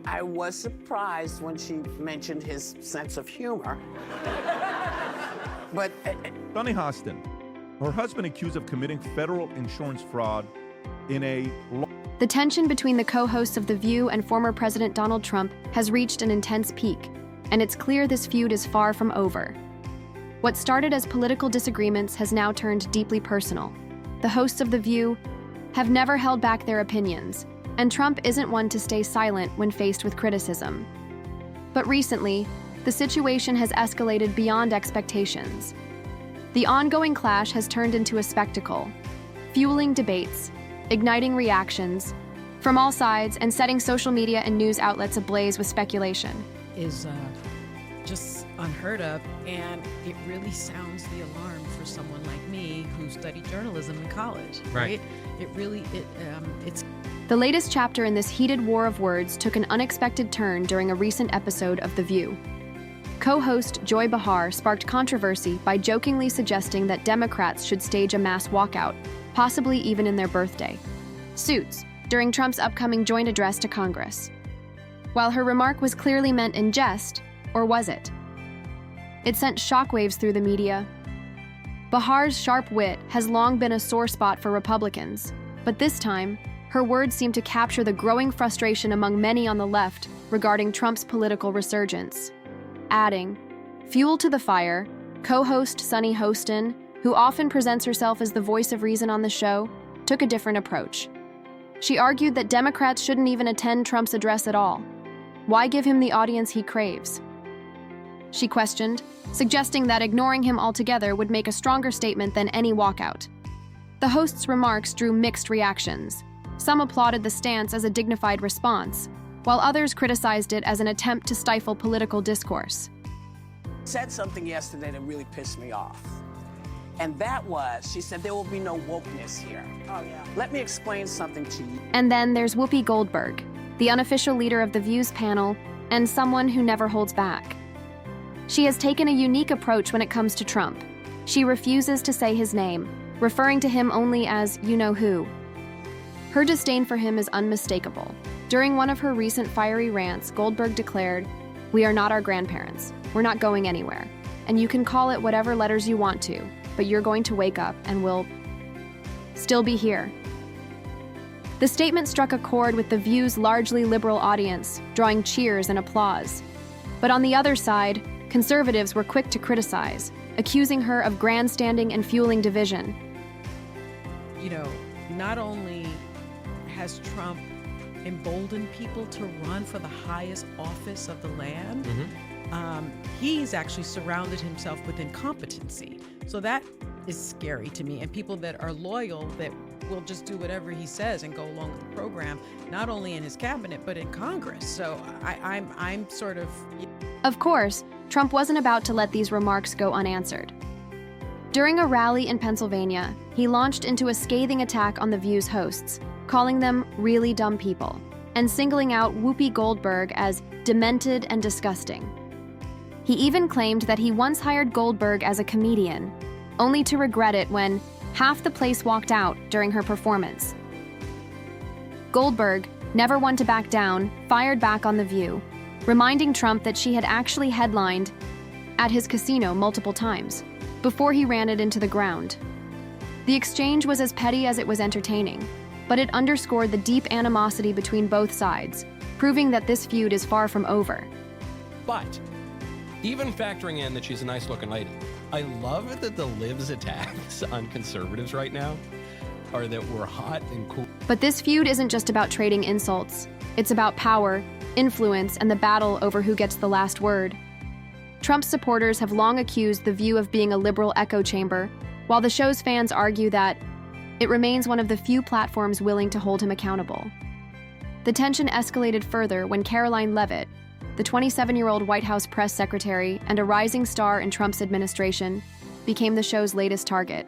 I was surprised when she mentioned his sense of humor. But Sunny Hostin, her husband accused of committing federal insurance fraud in a... The tension between the co-hosts of The View and former President Donald Trump has reached an intense peak, and it's clear this feud is far from over. What started as political disagreements has now turned deeply personal. The hosts of The View have never held back their opinions, and Trump isn't one to stay silent when faced with criticism. But recently, the situation has escalated beyond expectations. The ongoing clash has turned into a spectacle, fueling debates, igniting reactions from all sides, and setting social media and news outlets ablaze with speculation. Is just unheard of, and it really sounds the alarm for someone like me who studied journalism in college, right? It's... The latest chapter in this heated war of words took an unexpected turn during a recent episode of The View. Co-host Joy Behar sparked controversy by jokingly suggesting that Democrats should stage a mass walkout, possibly even in their birthday suits, during Trump's upcoming joint address to Congress. While her remark was clearly meant in jest, or was it? It sent shockwaves through the media. Behar's sharp wit has long been a sore spot for Republicans, but this time, her words seem to capture the growing frustration among many on the left regarding Trump's political resurgence. Adding, fuel to the fire, co-host Sunny Hostin, who often presents herself as the voice of reason on the show, took a different approach. She argued that Democrats shouldn't even attend Trump's address at all. Why give him the audience he craves? She questioned, suggesting that ignoring him altogether would make a stronger statement than any walkout. The host's remarks drew mixed reactions. Some applauded the stance as a dignified response, while others criticized it as an attempt to stifle political discourse. said something yesterday that really pissed me off. And that was, she said, there will be no wokeness here. Oh, yeah. Let me explain something to you. And then there's Whoopi Goldberg, the unofficial leader of the Views panel, and someone who never holds back. She has taken a unique approach when it comes to Trump. She refuses to say his name, referring to him only as you-know-who. Her disdain for him is unmistakable. During one of her recent fiery rants, Goldberg declared, "We are not our grandparents. We're not going anywhere. And you can call it whatever letters you want to, but you're going to wake up and we'll still be here." The statement struck a chord with the View's largely liberal audience, drawing cheers and applause. But on the other side, conservatives were quick to criticize, accusing her of grandstanding and fueling division. You know, not only has Trump emboldened people to run for the highest office of the land, he's actually surrounded himself with incompetency. So that is scary to me. And people that are loyal, that will just do whatever he says and go along with the program, not only in his cabinet, but in Congress. So I'm sort of... Of course, Trump wasn't about to let these remarks go unanswered. During a rally in Pennsylvania, he launched into a scathing attack on the View's hosts, calling them really dumb people, and singling out Whoopi Goldberg as demented and disgusting. He even claimed that he once hired Goldberg as a comedian, only to regret it when half the place walked out during her performance. Goldberg, never one to back down, fired back on The View, reminding Trump that she had actually headlined at his casino multiple times before he ran it into the ground. The exchange was as petty as it was entertaining, but it underscored the deep animosity between both sides, proving that this feud is far from over. But even factoring in that she's a nice-looking lady, I love it that the libs' attacks on conservatives right now are that we're hot and cool. But this feud isn't just about trading insults. It's about power, influence, and the battle over who gets the last word. Trump's supporters have long accused The View of being a liberal echo chamber, while the show's fans argue that it remains one of the few platforms willing to hold him accountable. The tension escalated further when Caroline Leavitt, the 27-year-old White House press secretary and a rising star in Trump's administration, became the show's latest target.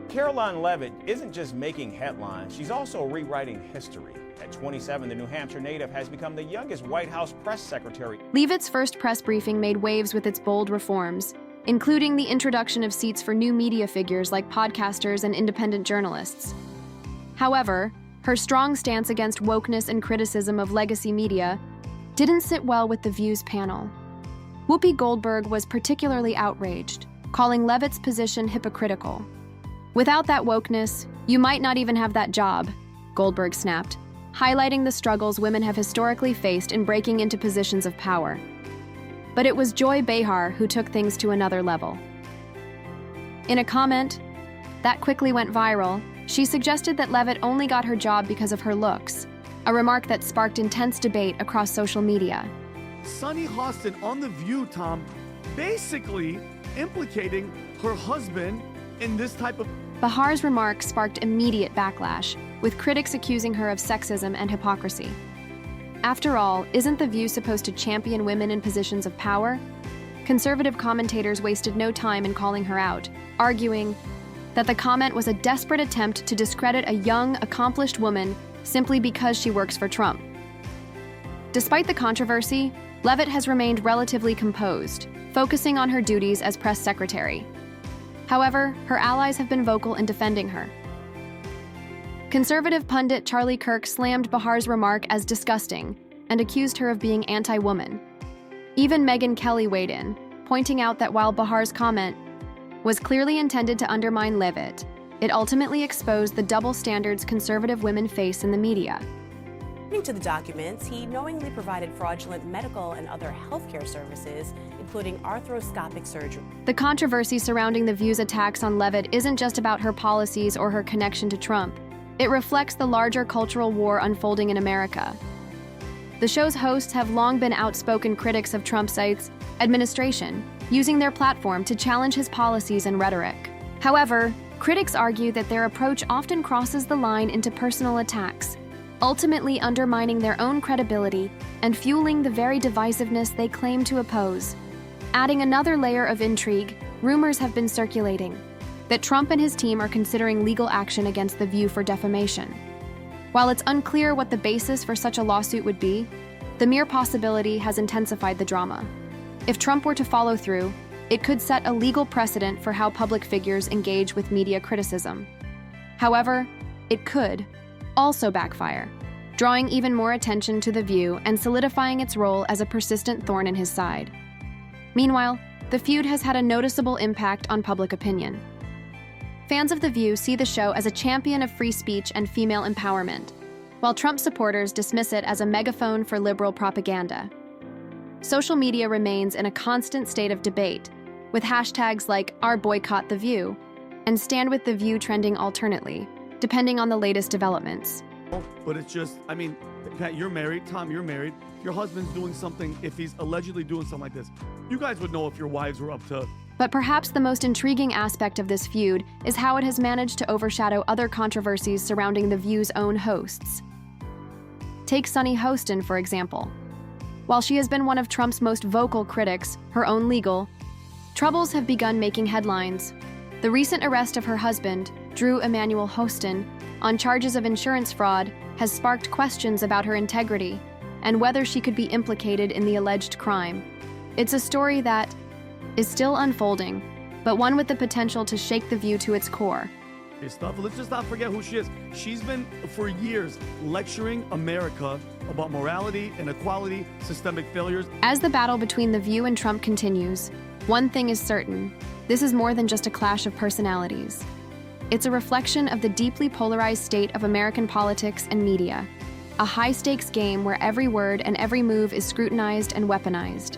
Caroline Leavitt isn't just making headlines, she's also rewriting history. At 27, the New Hampshire native has become the youngest White House press secretary. Leavitt's first press briefing made waves with its bold reforms, including the introduction of seats for new media figures like podcasters and independent journalists. However, Her strong stance against wokeness and criticism of legacy media didn't sit well with the View's panel. Whoopi Goldberg was particularly outraged, calling Levitt's position hypocritical. "Without that wokeness, you might not even have that job," Goldberg snapped, highlighting the struggles women have historically faced in breaking into positions of power. But it was Joy Behar who took things to another level. In a comment that quickly went viral, she suggested that Levitt only got her job because of her looks, a remark that sparked intense debate across social media. Sunny Hostin on The View, Tom, basically implicating her husband in this type of... Bahar's remarks sparked immediate backlash, with critics accusing her of sexism and hypocrisy. After all, isn't The View supposed to champion women in positions of power? Conservative commentators wasted no time in calling her out, arguing that the comment was a desperate attempt to discredit a young, accomplished woman simply because she works for Trump. Despite the controversy, Levitt has remained relatively composed, focusing on her duties as press secretary. However, her allies have been vocal in defending her. Conservative pundit Charlie Kirk slammed Bahar's remark as disgusting and accused her of being anti-woman. Even Megyn Kelly weighed in, pointing out that while Bahar's comment was clearly intended to undermine Levitt, it ultimately exposed the double standards conservative women face in the media. According to the documents, he knowingly provided fraudulent medical and other healthcare services, including arthroscopic surgery. The controversy surrounding The View's attacks on Levitt isn't just about her policies or her connection to Trump. It reflects the larger cultural war unfolding in America. The show's hosts have long been outspoken critics of Trump's administration, using their platform to challenge his policies and rhetoric. However, critics argue that their approach often crosses the line into personal attacks, ultimately undermining their own credibility and fueling the very divisiveness they claim to oppose. Adding another layer of intrigue, rumors have been circulating that Trump and his team are considering legal action against The View for defamation. While it's unclear what the basis for such a lawsuit would be, the mere possibility has intensified the drama. If Trump were to follow through, it could set a legal precedent for how public figures engage with media criticism. However, it could also backfire, drawing even more attention to The View and solidifying its role as a persistent thorn in his side. Meanwhile, the feud has had a noticeable impact on public opinion. Fans of The View see the show as a champion of free speech and female empowerment, while Trump supporters dismiss it as a megaphone for liberal propaganda. Social media remains in a constant state of debate, with hashtags like #OurBoycottTheView and Stand With The View trending alternately, depending on the latest developments. But it's just, I mean, Pat, you're married. Tom, you're married. If your husband's doing something, if he's allegedly doing something like this, you guys would know if your wives were up to... But perhaps the most intriguing aspect of this feud is how it has managed to overshadow other controversies surrounding The View's own hosts. Take Sunny Hostin, for example. While she has been one of Trump's most vocal critics, her own legal troubles have begun making headlines. The recent arrest of her husband, Drew Emanuel Hostin, on charges of insurance fraud has sparked questions about her integrity and whether she could be implicated in the alleged crime. It's a story that is still unfolding, but one with the potential to shake The View to its core. Stuff. Let's just not forget who she is. She's been, for years, lecturing America about morality, inequality, systemic failures. As the battle between The View and Trump continues, one thing is certain: this is more than just a clash of personalities. It's a reflection of the deeply polarized state of American politics and media, a high-stakes game where every word and every move is scrutinized and weaponized.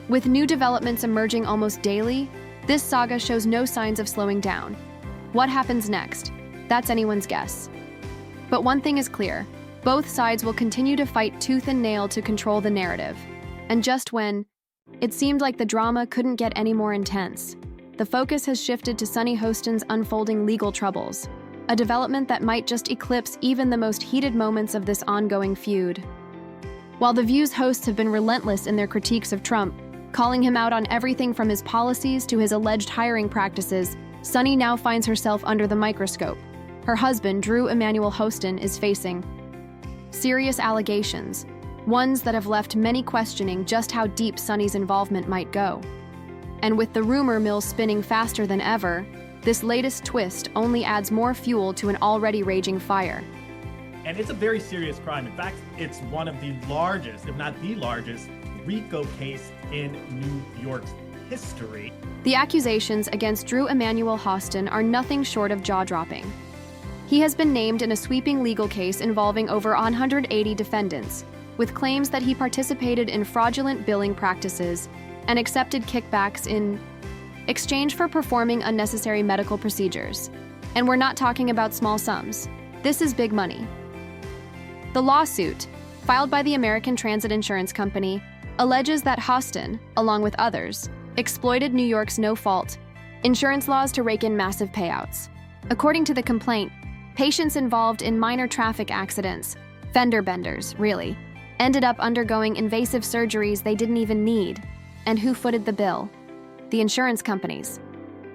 With new developments emerging almost daily, this saga shows no signs of slowing down. What happens next? That's anyone's guess. But one thing is clear: both sides will continue to fight tooth and nail to control the narrative. And just when it seemed like the drama couldn't get any more intense, the focus has shifted to Sunny Hostin's unfolding legal troubles, a development that might just eclipse even the most heated moments of this ongoing feud. While The View's hosts have been relentless in their critiques of Trump, calling him out on everything from his policies to his alleged hiring practices, Sunny now finds herself under the microscope. Her husband, Drew Emanuel Hostin, is facing serious allegations, ones that have left many questioning just how deep Sunny's involvement might go. And with the rumor mill spinning faster than ever, this latest twist only adds more fuel to an already raging fire. And it's a very serious crime. In fact, it's one of the largest, if not the largest, RICO case in New York's history. The accusations against Drew Emanuel Hostin are nothing short of jaw-dropping. He has been named in a sweeping legal case involving over 180 defendants, with claims that he participated in fraudulent billing practices and accepted kickbacks in exchange for performing unnecessary medical procedures. And we're not talking about small sums. This is big money. The lawsuit, filed by the American Transit Insurance Company, alleges that Hostin, along with others, exploited New York's no-fault insurance laws to rake in massive payouts. According to the complaint, patients involved in minor traffic accidents, fender benders, really, ended up undergoing invasive surgeries they didn't even need. And who footed the bill? The insurance companies.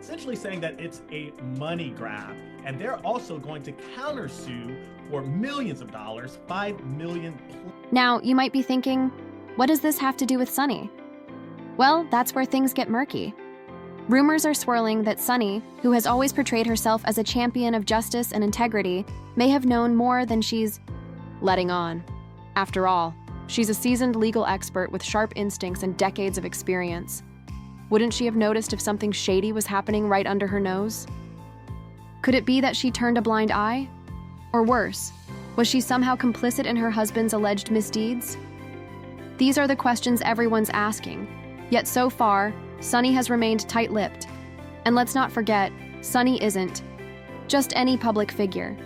Essentially saying that it's a money grab, and they're also going to countersue for millions of dollars, $5 million. Now, you might be thinking, what does this have to do with Sunny? Well, that's where things get murky. Rumors are swirling that Sunny, who has always portrayed herself as a champion of justice and integrity, may have known more than she's letting on. After all, she's a seasoned legal expert with sharp instincts and decades of experience. Wouldn't she have noticed if something shady was happening right under her nose? Could it be that she turned a blind eye? Or worse, was she somehow complicit in her husband's alleged misdeeds? These are the questions everyone's asking. Yet so far, Sunny has remained tight-lipped. And let's not forget, Sunny isn't just any public figure.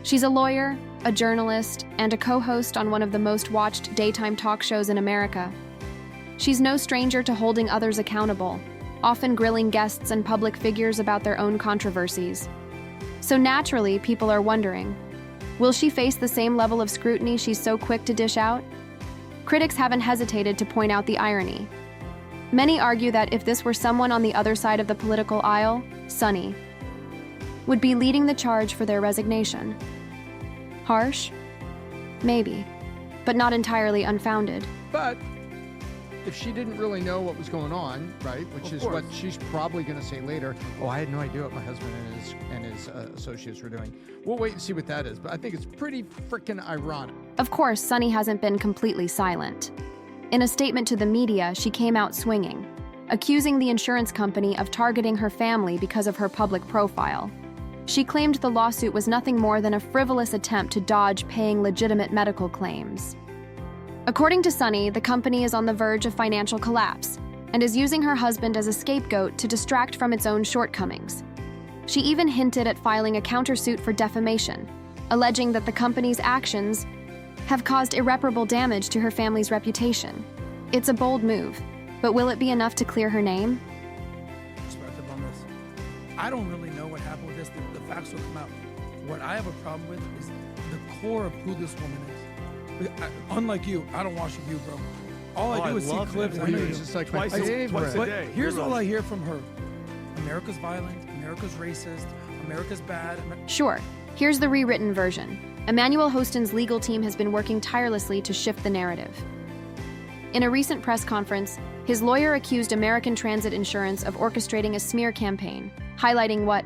She's a lawyer, a journalist, and a co-host on one of the most watched daytime talk shows in America. She's no stranger to holding others accountable, often grilling guests and public figures about their own controversies. So naturally, people are wondering, will she face the same level of scrutiny she's so quick to dish out? Critics haven't hesitated to point out the irony. Many argue that if this were someone on the other side of the political aisle, Sunny would be leading the charge for their resignation. Harsh? Maybe, but not entirely unfounded. But if she didn't really know what was going on, right, which is what she's probably going to say later, oh, I had no idea what my husband and his associates were doing. We'll wait and see what that is, but I think it's pretty freaking ironic. Of course, Sunny hasn't been completely silent. In a statement to the media, she came out swinging, accusing the insurance company of targeting her family because of her public profile. She claimed the lawsuit was nothing more than a frivolous attempt to dodge paying legitimate medical claims. According to Sunny, the company is on the verge of financial collapse and is using her husband as a scapegoat to distract from its own shortcomings. She even hinted at filing a countersuit for defamation, alleging that the company's actions have caused irreparable damage to her family's reputation. It's a bold move, but will it be enough to clear her name? Perspective on this. I don't really know what happened with this. The facts will come out. What I have a problem with is the core of who this woman is. Unlike you, I don't watch The View, bro. All I do is see clips. I know, it's just like twice a day. Here's all I hear from her. America's violent, America's racist, America's bad. Sure, here's the rewritten version. Emanuel Hostin's legal team has been working tirelessly to shift the narrative. In a recent press conference, his lawyer accused American Transit Insurance of orchestrating a smear campaign, highlighting what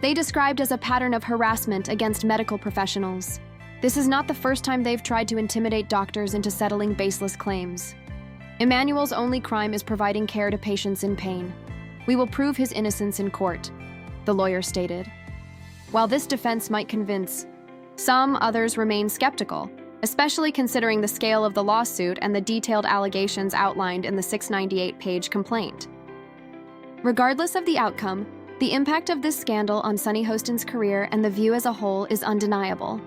they described as a pattern of harassment against medical professionals. This is not the first time they've tried to intimidate doctors into settling baseless claims. Emanuel's only crime is providing care to patients in pain. We will prove his innocence in court, the lawyer stated. While this defense might convince some, others remain skeptical, especially considering the scale of the lawsuit and the detailed allegations outlined in the 698-page complaint. Regardless of the outcome, the impact of this scandal on Sunny Hostin's career and The View as a whole is undeniable.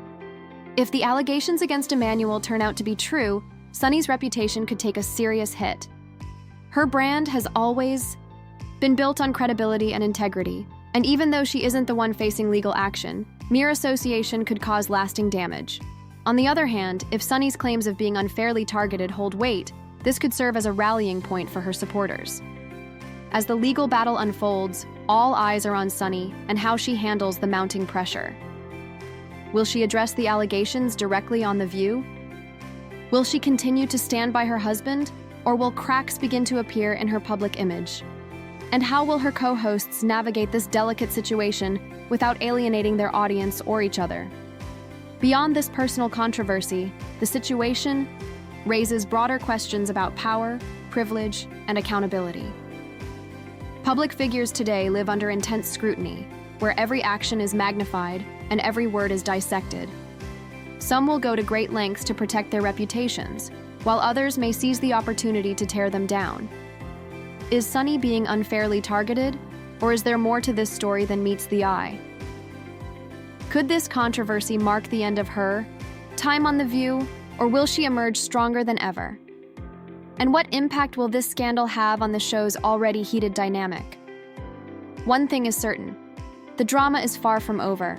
If the allegations against Emanuel turn out to be true, Sunny's reputation could take a serious hit. Her brand has always been built on credibility and integrity, and even though she isn't the one facing legal action, mere association could cause lasting damage. On the other hand, if Sunny's claims of being unfairly targeted hold weight, this could serve as a rallying point for her supporters. As the legal battle unfolds, all eyes are on Sunny and how she handles the mounting pressure. Will she address the allegations directly on The View? Will she continue to stand by her husband, or will cracks begin to appear in her public image? And how will her co-hosts navigate this delicate situation without alienating their audience or each other? Beyond this personal controversy, the situation raises broader questions about power, privilege, and accountability. Public figures today live under intense scrutiny, where every action is magnified and every word is dissected. Some will go to great lengths to protect their reputations, while others may seize the opportunity to tear them down. Is Sunny being unfairly targeted, or is there more to this story than meets the eye? Could this controversy mark the end of her time on The View, or will she emerge stronger than ever? And what impact will this scandal have on the show's already heated dynamic? One thing is certain: the drama is far from over,